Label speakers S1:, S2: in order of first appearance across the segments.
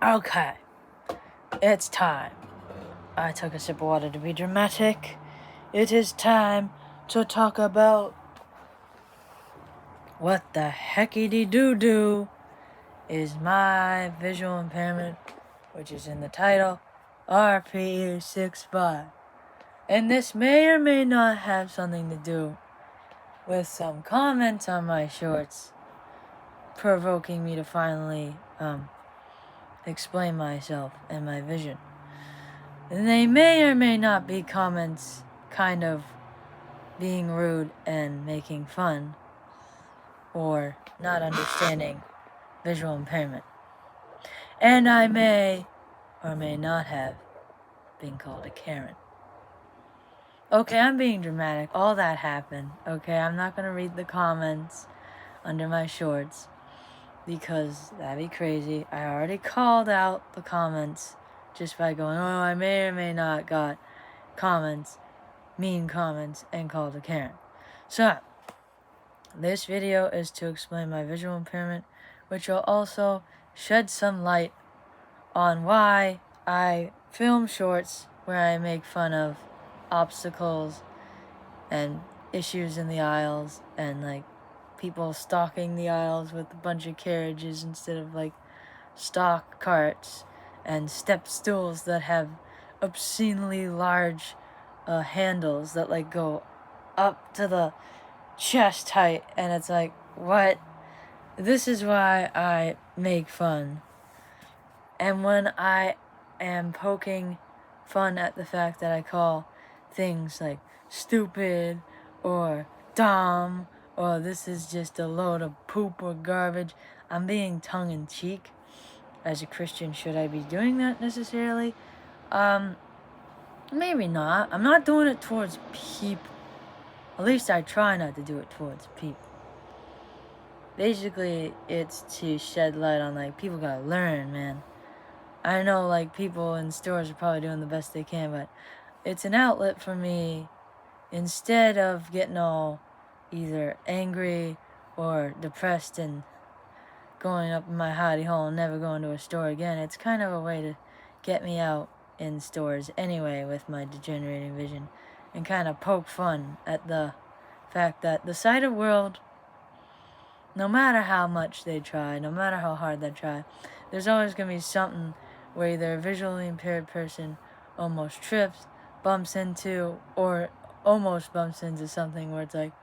S1: Okay, it's time. I took a sip of water to be dramatic. It is time to talk about what the heckity-doo-doo is my visual impairment, which is in the title, RPE-65. And this may or may not have something to do with some comments on my shorts, provoking me to finally explain myself and my vision. And they may or may not be comments kind of being rude and making fun or not understanding visual impairment. And I may or may not have been called a Karen. Okay, I'm being dramatic. All that happened. Okay, I'm not going to read the comments under my shorts because that'd be crazy. I already called out the comments just by going, oh, I may or may not got comments, mean comments, and called a Karen. So, this video is to explain my visual impairment, which will also shed some light on why I film shorts where I make fun of obstacles and issues in the aisles and like people stalking the aisles with a bunch of carriages instead of like stock carts, and step stools that have obscenely large handles that like go up to the chest height, and it's like, what? This is why I make fun. And when I am poking fun at the fact that I call things like stupid or dumb or this is just a load of poop or garbage, I'm being tongue-in-cheek. As a Christian, should I be doing that necessarily? Maybe not. I'm not doing it towards people. At least I try not to do it towards people. Basically, it's to shed light on, like, people gotta learn, man. I know, like, people in stores are probably doing the best they can, but it's an outlet for me. Instead of getting all either angry or depressed and going up in my hidey hole and never going to a store again, it's kind of a way to get me out in stores anyway with my degenerating vision and kind of poke fun at the fact that the sighted world, no matter how much they try, no matter how hard they try, there's always going to be something where either a visually impaired person almost trips, bumps into, or almost bumps into something where it's like,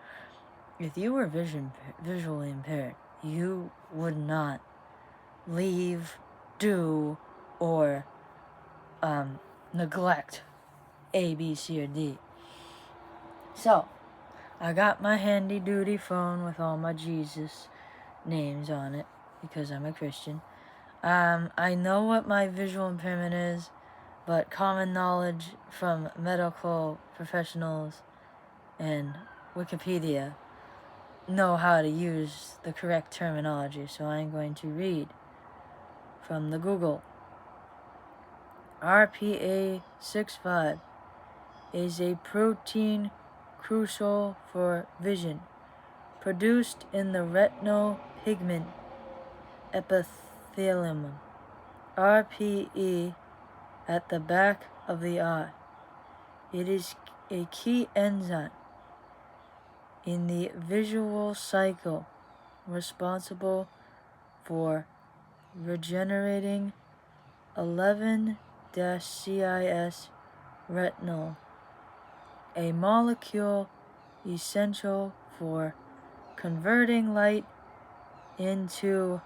S1: if you were visually impaired, you would not leave, do, or neglect A, B, C, or D. So, I got my handy-duty phone with all my Jesus names on it because I'm a Christian. I know what my visual impairment is, but common knowledge from medical professionals and Wikipedia know how to use the correct terminology, so I'm going to read from the Google. RPA-65 is a protein crucial for vision, produced in the retinal pigment epithelium, RPE, at the back of the eye. It is a key enzyme in the visual cycle responsible for regenerating 11-CIS retinol, a molecule essential for converting light into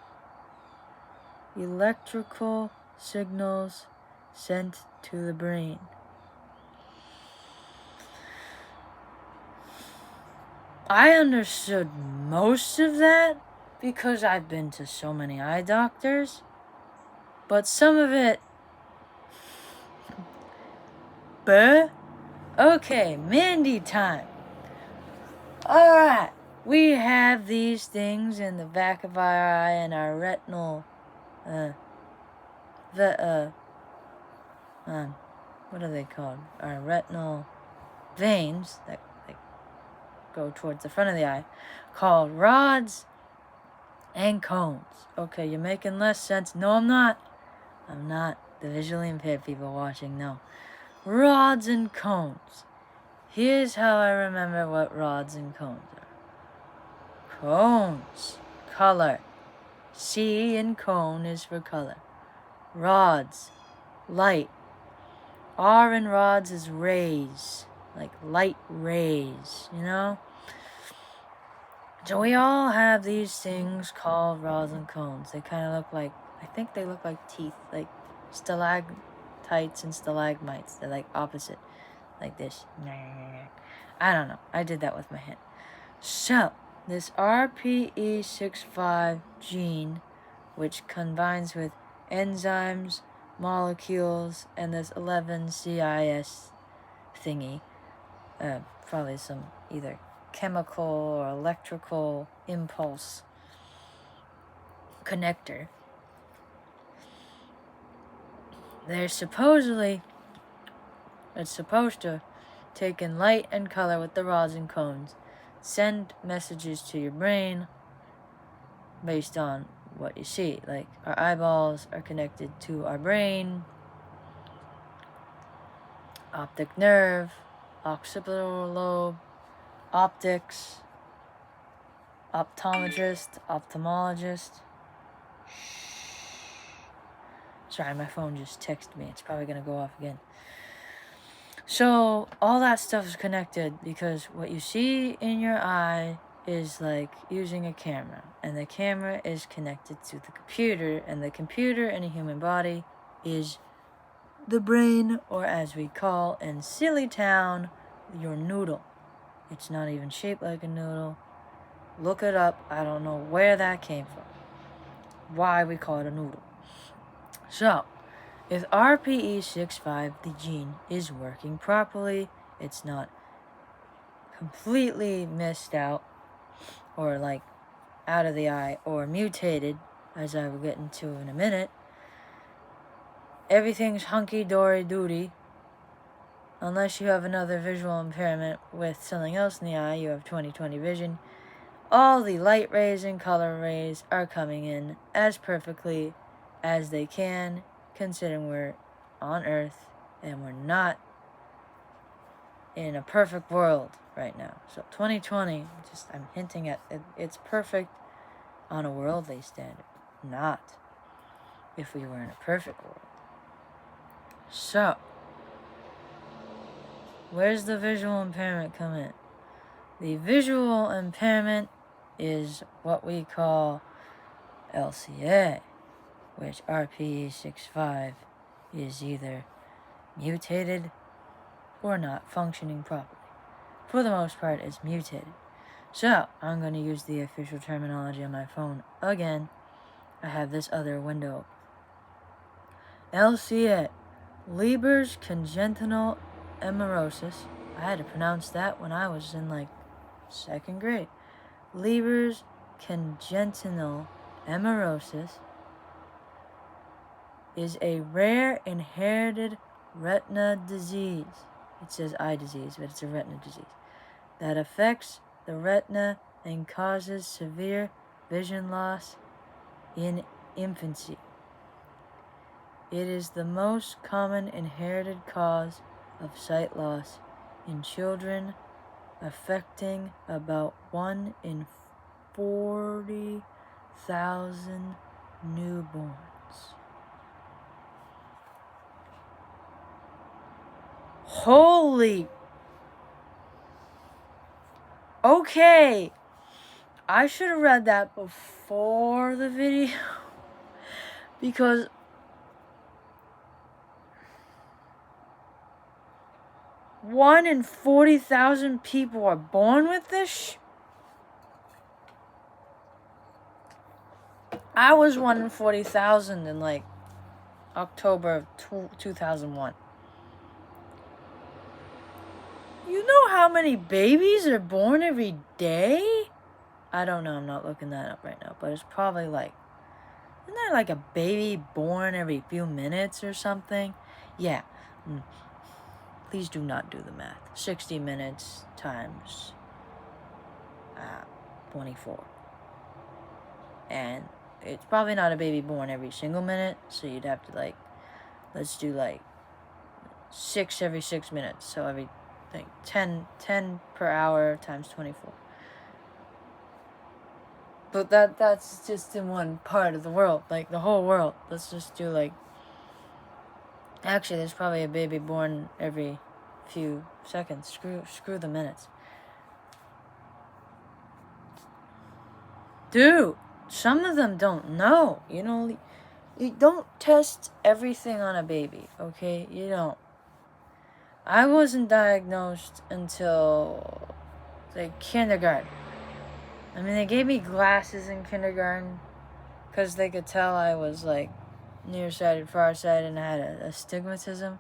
S1: electrical signals sent to the brain. I understood most of that because I've been to so many eye doctors, but some of it, Okay, Mandy time. Alright, we have these things in the back of our eye and our retinal, what are they called? Our retinal veins that go towards the front of the eye, called rods and cones. Okay, you're making less sense. No, I'm not. I'm not the visually impaired people watching, no. Rods and cones. Here's how I remember what rods and cones are. Cones, color. C in cone is for color. Rods, light. R in rods is rays, like light rays, you know? So we all have these things called rods and cones. They kind of look like, I think they look like teeth, like stalactites and stalagmites. They're like opposite, like this. I don't know. I did that with my hand. So, this RPE-65 gene, which combines with enzymes, molecules, and this 11 CIS thingy, probably some either chemical or electrical impulse connector. It's supposed to take in light and color with the rods and cones, send messages to your brain based on what you see. Like, our eyeballs are connected to our brain, optic nerve, occipital lobe, optics, optometrist, ophthalmologist. Sorry, my phone just texted me. It's probably going to go off again. So, all that stuff is connected because what you see in your eye is like using a camera. And the camera is connected to the computer. And the computer in a human body is the brain, or as we call in Silly Town, your noodle. It's not even shaped like a noodle. Look it up. I don't know where that came from. Why we call it a noodle. So, if RPE-65, the gene, is working properly, it's not completely missed out, or like out of the eye, or mutated, as I will get into in a minute, everything's hunky-dory-doody. Unless you have another visual impairment with something else in the eye, you have 20/20 vision. All the light rays and color rays are coming in as perfectly as they can, considering we're on Earth and we're not in a perfect world right now. So 2020, I'm hinting at it's perfect on a worldly standard, not if we were in a perfect world. So, where's the visual impairment come in? The visual impairment is what we call LCA, which RPE-65 is either mutated or not functioning properly. For the most part, it's mutated. So, I'm going to use the official terminology on my phone again. I have this other window. LCA, Leber's congenital amaurosis. I had to pronounce that when I was in like 2nd grade. Leber's congenital amaurosis is a rare inherited retina disease. It says eye disease, but it's a retina disease that affects the retina and causes severe vision loss in infancy. It is the most common inherited cause of sight loss in children, affecting about 1 in 40,000 newborns. Holy... Okay, I should have read that before the video, because one in 40,000 people are born with this. I was 1 in 40,000 in like October of 2001. You know how many babies are born every day? I don't know, I'm not looking that up right now, but it's probably like, isn't there like a baby born every few minutes or something? Yeah. Please do not do the math. 60 minutes times 24. And it's probably not a baby born every single minute, so you'd have to, like, let's do, like, 6 every 6 minutes, so every, like, 10 per hour times 24. But that's just in one part of the world, like, the whole world. Let's just do, like, actually, there's probably a baby born every few seconds. Screw the minutes. Dude, some of them don't know. You know, you don't test everything on a baby, okay? You don't. I wasn't diagnosed until, like, kindergarten. I mean, they gave me glasses in kindergarten because they could tell I was, like, nearsighted, farsighted, and I had a astigmatism,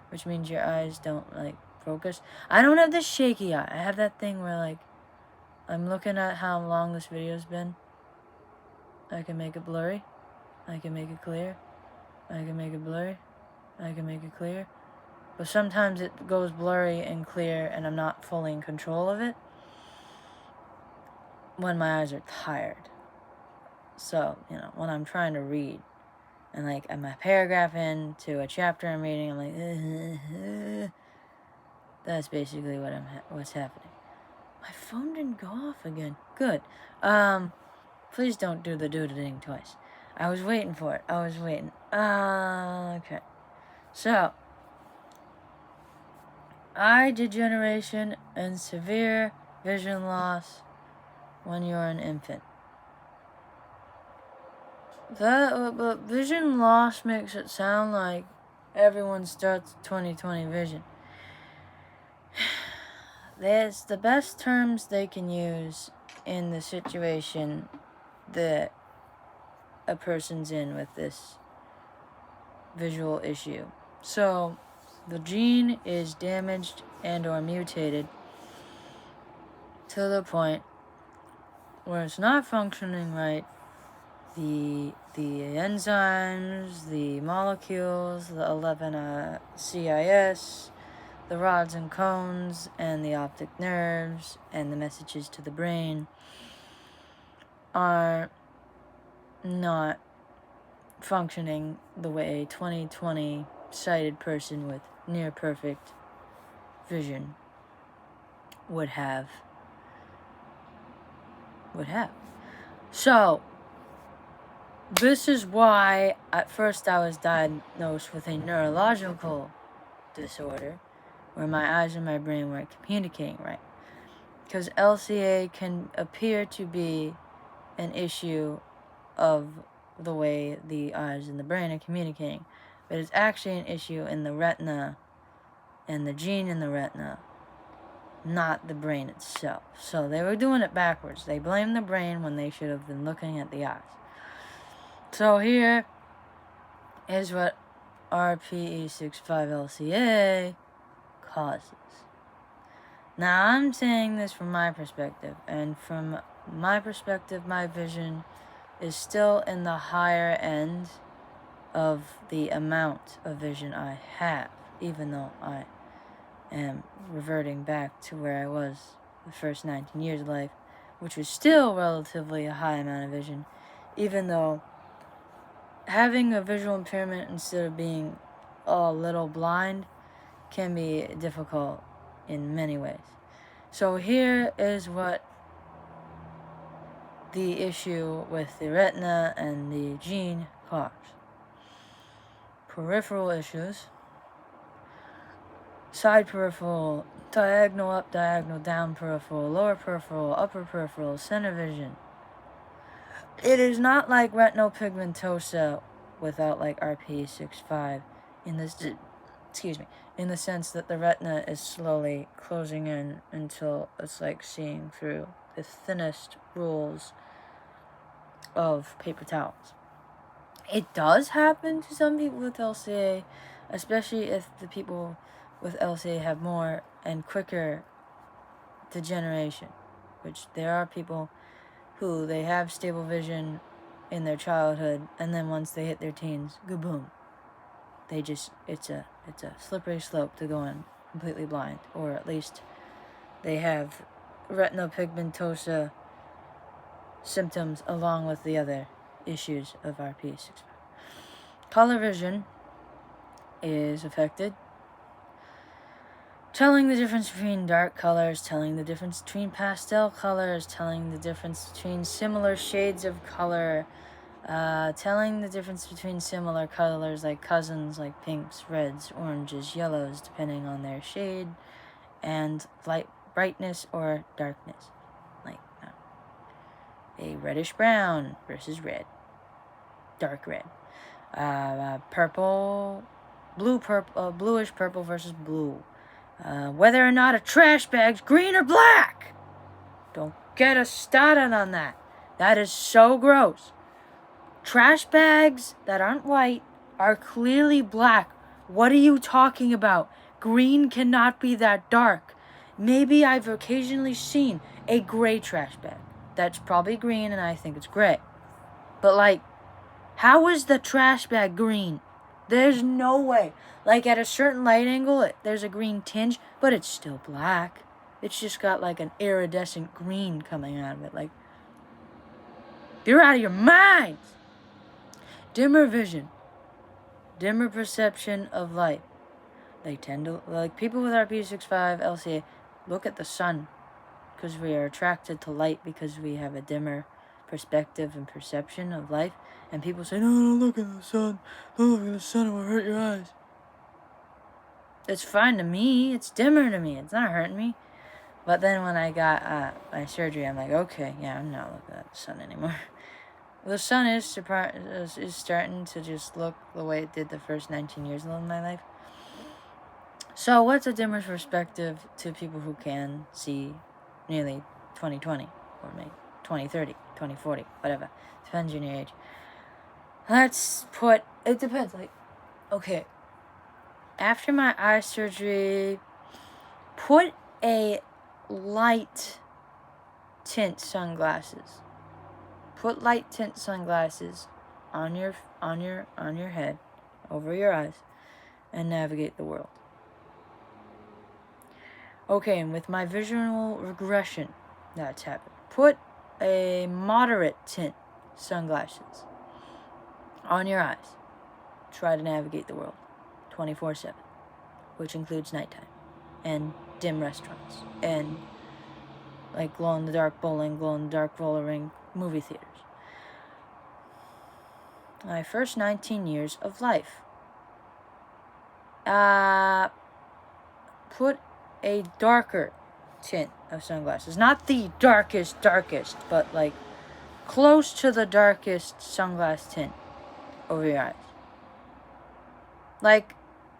S1: which means your eyes don't, like, focus. I don't have this shaky eye. I have that thing where, like, I'm looking at how long this video's been. I can make it blurry. I can make it clear. I can make it blurry. I can make it clear. But sometimes it goes blurry and clear and I'm not fully in control of it when my eyes are tired. So, you know, when I'm trying to read and, like, I'm a paragraph into a chapter I'm reading, I'm like, that's basically what's happening. My phone didn't go off again. Good. Please don't do the doodling twice. I was waiting for it. I was waiting. Okay. So, eye degeneration and severe vision loss when you're an infant. But vision loss makes it sound like everyone starts 20/20 vision. There's the best terms they can use in the situation that a person's in with this visual issue. So, the gene is damaged and or mutated to the point where it's not functioning right. The enzymes, the molecules, the 11 CIS, the rods and cones, and the optic nerves, and the messages to the brain are not functioning the way a 20/20 sighted person with near perfect vision would have. So, this is why at first I was diagnosed with a neurological disorder where my eyes and my brain weren't communicating right. Because LCA can appear to be an issue of the way the eyes and the brain are communicating, but it's actually an issue in the retina and the gene in the retina, not the brain itself. So they were doing it backwards. They blamed the brain when they should have been looking at the eyes. So here is what RPE-65 LCA causes. Now, I'm saying this from my perspective, and from my perspective, my vision is still in the higher end of the amount of vision I have, even though I am reverting back to where I was the first 19 years of life, which was still relatively a high amount of vision, even though having a visual impairment instead of being a little blind can be difficult in many ways. So here is what the issue with the retina and the gene cause. Peripheral issues. Side peripheral, diagonal up, diagonal down peripheral, lower peripheral, upper peripheral, center vision. It is not like retinal pigmentosa without like RPE-65 in this, in the sense that the retina is slowly closing in until it's like seeing through the thinnest rolls of paper towels. It does happen to some people with LCA, especially if the people with LCA have more and quicker degeneration, which there are people who they have stable vision in their childhood, and then once they hit their teens, kaboom, they just, it's a slippery slope to going completely blind, or at least they have retinal pigmentosa symptoms along with the other issues of RPE-65. Color vision is affected. Telling the difference between dark colors, telling the difference between pastel colors, telling the difference between similar shades of color, telling the difference between similar colors like cousins, like pinks, reds, oranges, yellows, depending on their shade, and light brightness or darkness, like a reddish brown versus red, dark red, purple, bluish purple versus blue. Whether or not a trash bag's green or black. Don't get us started on that. That is so gross. Trash bags that aren't white are clearly black. What are you talking about? Green cannot be that dark. Maybe I've occasionally seen a gray trash bag. That's probably green and I think it's gray. But like, how is the trash bag green? There's no way. Like, at a certain light angle, there's a green tinge, but it's still black. It's just got, like, an iridescent green coming out of it. Like, you're out of your minds! Dimmer vision. Dimmer perception of light. They tend to, like, people with RPE-65 LCA look at the sun because we are attracted to light because we have a dimmer perspective and perception of life. And people say, no, don't look at the sun. Don't look at the sun, it will hurt your eyes. It's fine to me. It's dimmer to me. It's not hurting me. But then when I got my surgery, I'm like, okay, yeah, I'm not looking at the sun anymore. The sun is starting to just look the way it did the first 19 years of my life. So what's a dimmer perspective to people who can see nearly 20/20 or maybe 20/30, 20/40, whatever. Depends on your age. Let's put, it depends, like, okay. After my eye surgery, put a light tint sunglasses. Put light tint sunglasses on your head, over your eyes, and navigate the world. Okay, and with my visual regression that's happened, put a moderate tint sunglasses on your eyes. Try to navigate the world 24/7, which includes nighttime and dim restaurants and like glow-in-the-dark bowling, glow-in-the-dark roller rink, movie theaters. My first 19 years of life. Put a darker tint of sunglasses. Not the darkest, but like close to the darkest sunglass tint over your eyes. Like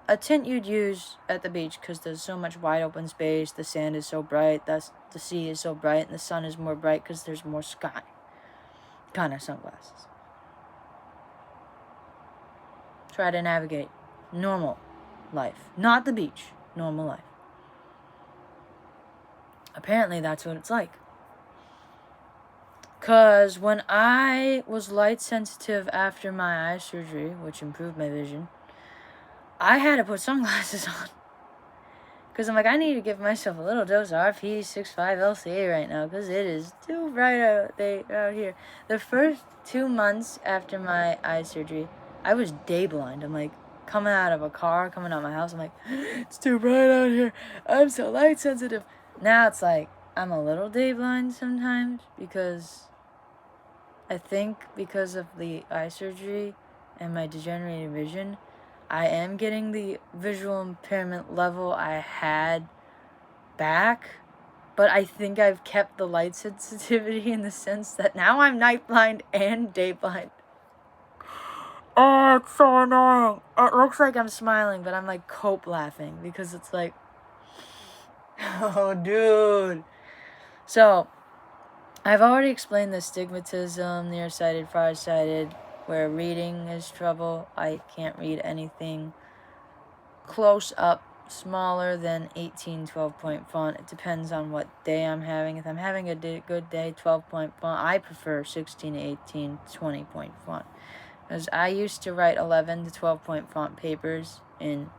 S1: a tint you'd use at the beach because there's so much wide open space, the sand is so bright, the sea is so bright, and the sun is more bright because there's more sky. Kind of sunglasses. Try to navigate normal life. Not the beach. Normal life. Apparently that's what it's like. Because when I was light sensitive after my eye surgery, which improved my vision, I had to put sunglasses on. Because I'm like, I need to give myself a little dose of RPE-65 LCA right now. Because it is too bright out here. The first 2 months after my eye surgery, I was day blind. I'm like, coming out of a car, coming out of my house, I'm like, it's too bright out here. I'm so light sensitive. Now it's like, I'm a little day blind sometimes. Because I think because of the eye surgery and my degenerated vision, I am getting the visual impairment level I had back, but I think I've kept the light sensitivity in the sense that now I'm night blind and day blind. Oh, it's so annoying. It looks like I'm smiling, but I'm like cope laughing because it's like, oh, dude. So, I've already explained the stigmatism, nearsighted, farsighted, where reading is trouble. I can't read anything close up smaller than 18, 12-point font. It depends on what day I'm having. If I'm having a good day, 12-point font. I prefer 16 to 18, 20-point font. Because I used to write 11 to 12-point font papers in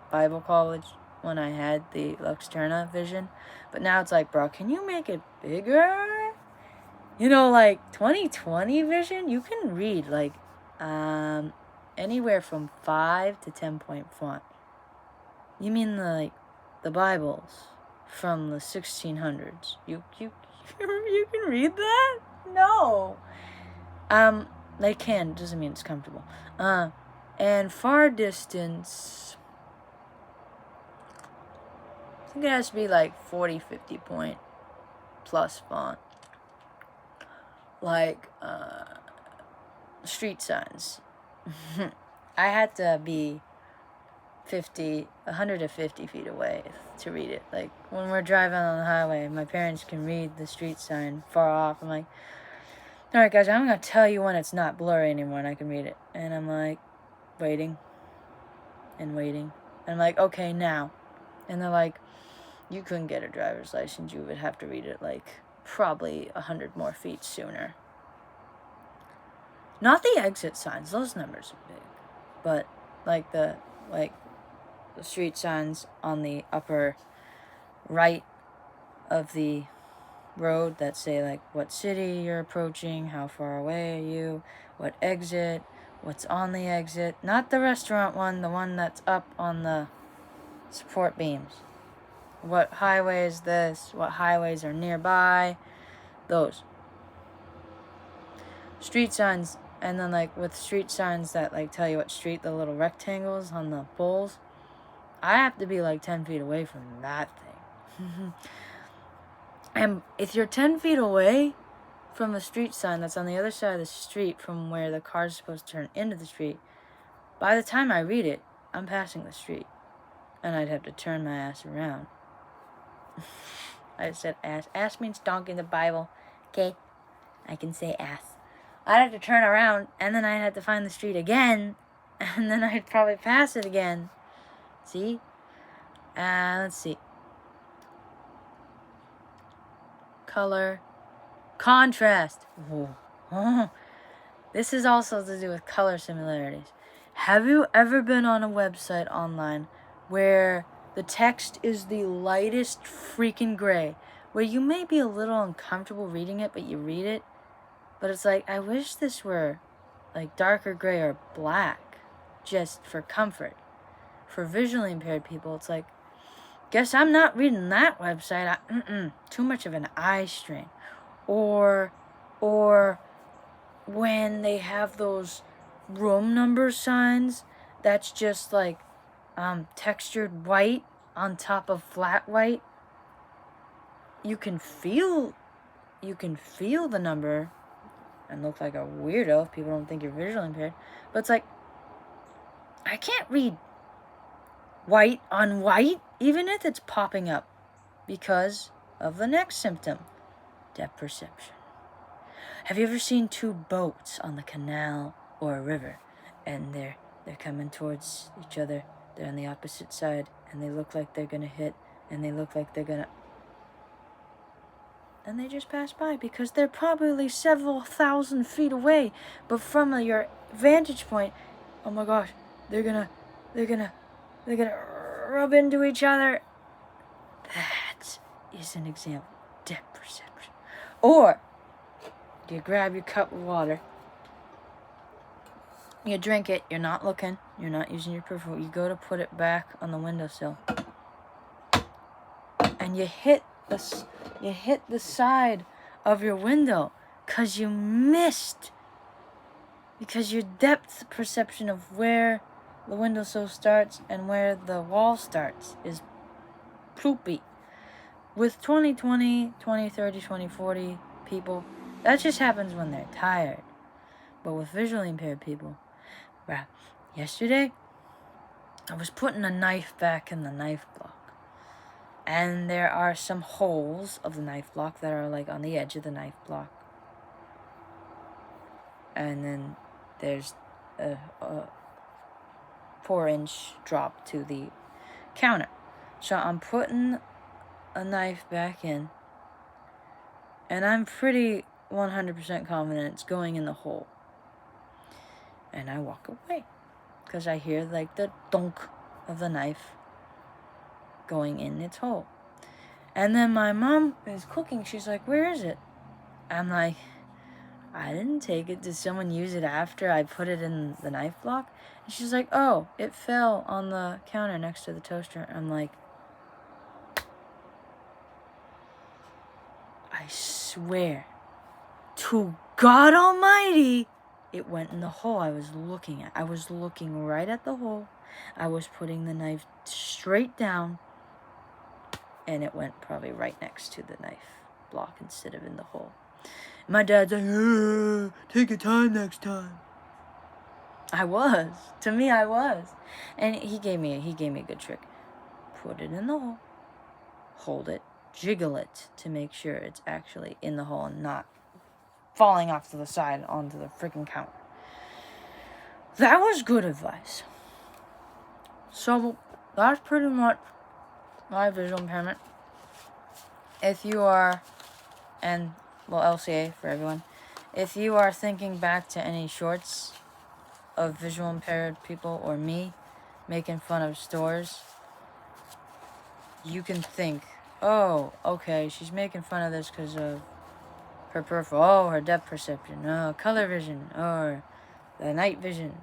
S1: Bible college when I had the Luxturna vision. But now it's like, bro, can you make it bigger? You know, like 2020 vision, you can read like anywhere from 5 to 10-point font. You mean the Bibles from the 1600s? You can read that? No. They can, doesn't mean it's comfortable. And far distance, I think it has to be like 40, 50 point plus font. Like, street signs. I had to be 150 feet away to read it. Like, when we're driving on the highway, my parents can read the street sign far off. I'm like, alright guys, I'm going to tell you when it's not blurry anymore and I can read it. And I'm like, waiting. And waiting. And I'm like, okay, now. And they're like, you couldn't get a driver's license. You would have to read it like probably 100 more feet sooner. Not the exit signs. Those numbers are big. But like the street signs on the upper right of the road that say like what city you're approaching, how far away are you, what exit, what's on the exit. Not the restaurant one, the one that's up on the support beams. What highway is this? What highways are nearby? Those. Street signs, and then like with street signs that like tell you what street, the little rectangles on the poles. I have to be like 10 feet away from that thing. And if you're 10 feet away from a street sign that's on the other side of the street from where the car's supposed to turn into the street, by the time I read it, I'm passing the street. And I'd have to turn my ass around. I said ass. Ass means donkey in the Bible. Okay? I can say ass. I'd have to turn around, and then I'd have to find the street again, and then I'd probably pass it again. See? Let's see. Color. Contrast. Whoa. This is also to do with color similarities. Have you ever been on a website online where the text is the lightest freaking gray, where you may be a little uncomfortable reading it, but you read it, but it's like, I wish this were like darker gray or black, just for comfort. For visually impaired people, it's like, guess I'm not reading that website. Too much of an eye strain. Or when they have those room number signs that's just like textured white on top of flat white. You can feel the number and look like a weirdo if people don't think you're visually impaired. But it's like, I can't read white on white, even if it's popping up, because of the next symptom, depth perception. Have you ever seen two boats on the canal or a river, and they're coming towards each other, they're on the opposite side, and they look like they're gonna hit, and they look like they're gonna... and they just pass by because they're probably several thousand feet away, but from your vantage point, oh my gosh, they're gonna rub into each other. That is an example of depth perception. Or you grab your cup of water, you drink it, you're not looking, you're not using your peripheral, you go to put it back on the windowsill, and you hit the side of your window because you missed, because your depth perception of where the windowsill starts and where the wall starts is poopy. With 2020, 2030, 2040 people, that just happens when they're tired. But with visually impaired people, bruh, yesterday, I was putting a knife back in the knife block. And there are some holes of the knife block that are like on the edge of the knife block. And then there's a 4-inch drop to the counter. So I'm putting a knife back in, and I'm pretty 100% confident it's going in the hole. And I walk away because I hear like the dunk of the knife going in its hole. And then my mom is cooking. She's like, where is it? I'm like, I didn't take it. Did someone use it after I put it in the knife block? And she's like, oh, it fell on the counter next to the toaster. I'm like, I swear to God Almighty, it went in the hole I was looking at. I was looking right at the hole. I was putting the knife straight down, and it went probably right next to the knife block instead of in the hole. My dad's like, take your time next time. I was. To me, I was. And he gave me a good trick. Put it in the hole. Hold it. Jiggle it to make sure it's actually in the hole and not falling off to the side onto the freaking counter. That was good advice. So, that's pretty much my visual impairment. If you are, and, well, LCA for everyone. If you are thinking back to any shorts of visual impaired people or me making fun of stores, you can think, oh, okay, she's making fun of this because of her peripheral, oh, her depth perception, oh, color vision, or the night vision.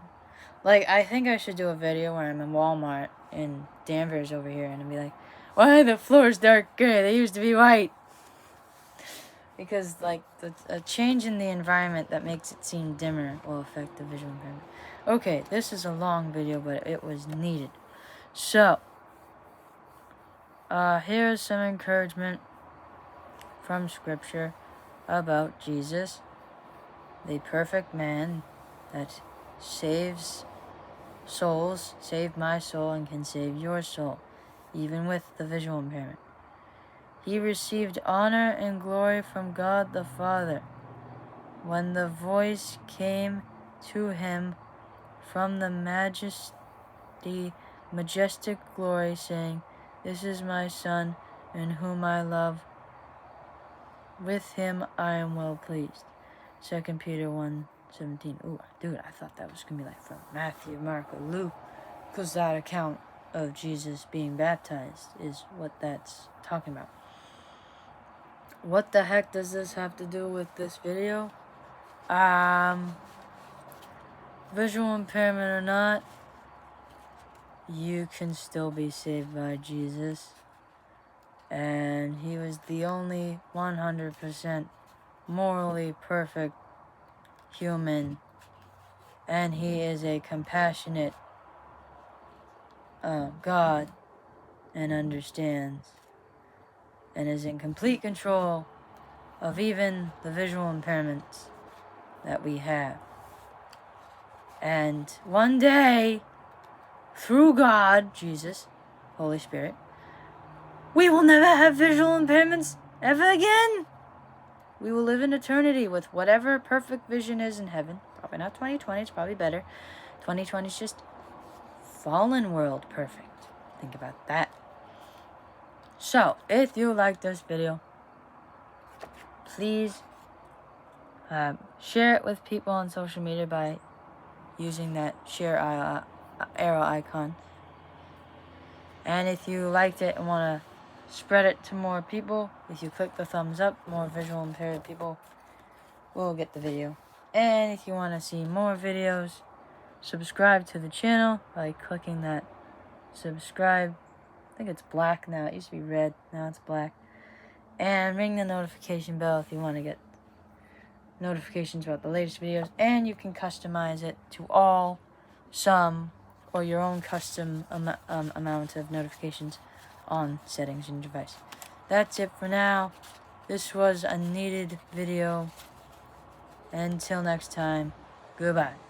S1: Like, I think I should do a video where I'm in Walmart in Danvers over here, and I'll be like, why are the floors dark gray? They used to be white. Because, like, a change in the environment that makes it seem dimmer will affect the visual impairment. Okay, this is a long video, but it was needed. So, here's some encouragement from Scripture about Jesus, the perfect man that saves souls, saved my soul, and can save your soul, even with the visual impairment. He received honor and glory from God the Father when the voice came to him from the majestic glory, saying, "This is my Son, in whom I love. With him I am well pleased." 2 Peter 1:17. Ooh, dude, I thought that was going to be like from Matthew, Mark, or Luke, because that account of Jesus being baptized is what that's talking about. What the heck does this have to do with this video? Visual impairment or not, you can still be saved by Jesus. And he was the only 100% morally perfect human. And he is a compassionate God and understands and is in complete control of even the visual impairments that we have. And one day, through God, Jesus, Holy Spirit, we will never have visual impairments ever again. We will live in eternity with whatever perfect vision is in heaven. Probably not 2020, it's probably better. 2020 is just fallen world perfect. Think about that. So, if you like this video, please share it with people on social media by using that share arrow icon. And if you liked it and want to spread it to more people, if you click the thumbs up, more visual impaired people will get the video. And if you want to see more videos, subscribe to the channel by clicking that subscribe. I think it's black now. It used to be red. Now it's black. And ring the notification bell if you want to get notifications about the latest videos. And you can customize it to all, some, or your own custom amount of notifications on settings in your device. That's it for now. This was a needed video. Until next time, goodbye.